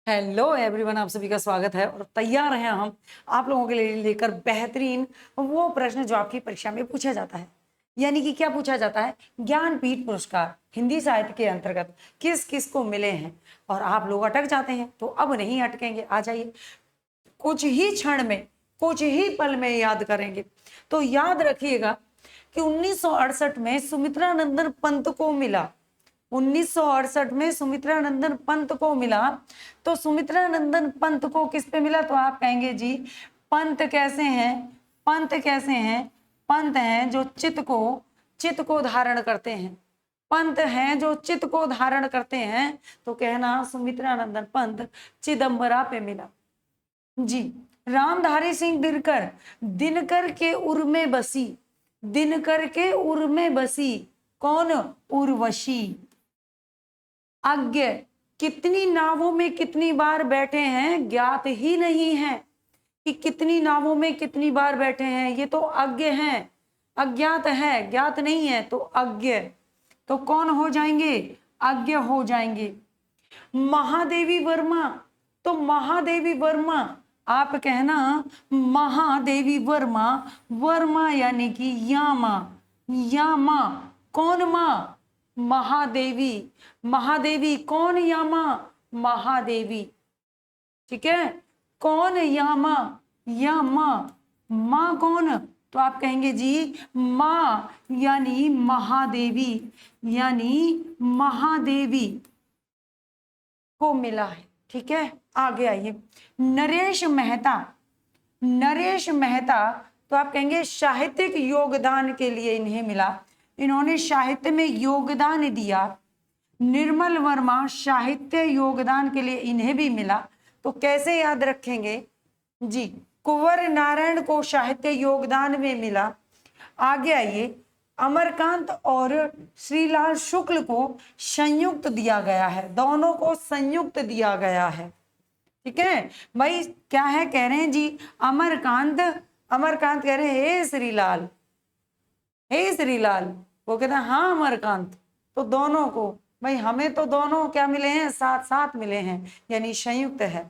Hello everyone, आप सभी का स्वागत है और तैयार हैं हम आप लोगों के लिए लेकर बेहतरीन वो प्रश्न जो आपकी परीक्षा में पूछा जाता है। यानी कि क्या पूछा जाता है? ज्ञानपीठ पुरस्कार हिंदी साहित्य के अंतर्गत किस किस को मिले हैं। और आप लोग अटक जाते हैं तो अब नहीं अटकेंगे, आ जाइए, कुछ ही क्षण में, कुछ ही पल में याद करेंगे। तो याद रखिएगा कि 1968 में सुमित्रा नंदन पंत को मिला। 1968 में सुमित्रा नंदन पंत को मिला। तो सुमित्रा नंदन पंत को किस पे मिला? तो आप कहेंगे जी पंत कैसे हैं? पंत कैसे हैं? पंत हैं जो चित्त को धारण करते हैं। पंत हैं जो चित्त को धारण करते हैं। तो कहना सुमित्रा नंदन पंत चिदंबरा पे मिला जी। रामधारी सिंह दिनकर के उर में बसी। दिनकर के उर में बसी कौन? उर्वशी। अज्ञ कितनी नावों में कितनी बार बैठे हैं? ज्ञात ही नहीं है कि कितनी नावों में कितनी बार बैठे हैं। ये तो अज्ञ हैं, अज्ञात है, ज्ञात नहीं है, तो अज्ञ। तो कौन हो जाएंगे? अज्ञ हो जाएंगे। महादेवी वर्मा, तो महादेवी वर्मा आप कहना महादेवी वर्मा। वर्मा यानी कि यामा। यामा कौन? माँ महादेवी। महादेवी कौन? यामा महादेवी। ठीक है, कौन? यामा। यामा माँ कौन? तो आप कहेंगे जी माँ यानी महादेवी, यानी महादेवी को मिला है। ठीक है, आगे आइए। नरेश मेहता। नरेश मेहता तो आप कहेंगे साहित्यिक योगदान के लिए इन्हें मिला। इन्होंने साहित्य में योगदान दिया। निर्मल वर्मा साहित्य योगदान के लिए इन्हें भी मिला। तो कैसे याद रखेंगे जी? कुंवर नारायण को साहित्य योगदान में मिला। आगे आइए। अमरकांत और श्रीलाल शुक्ल को संयुक्त दिया गया है। दोनों को संयुक्त दिया गया है। ठीक है भाई, क्या है कह रहे हैं जी? अमरकांत, अमरकांत कह रहे हैं हे श्रीलाल, हे श्रीलाल। वो कहते हैं हाँ अमरकांत। तो दोनों को, भाई हमें तो दोनों क्या मिले हैं? साथ साथ मिले हैं, यानी संयुक्त है।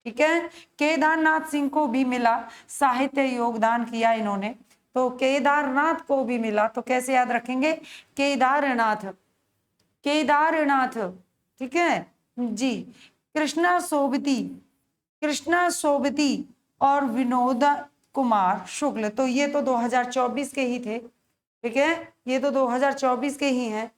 ठीक है, केदारनाथ सिंह को भी मिला, साहित्य योगदान किया इन्होंने। तो केदारनाथ को भी मिला। तो कैसे याद रखेंगे? केदारनाथ, केदारनाथ। ठीक है जी। कृष्णा सोबती, कृष्णा सोबती और विनोद कुमार शुक्ल, तो ये तो 2024 के ही थे। ठीक है, ये तो 2024 के ही हैं।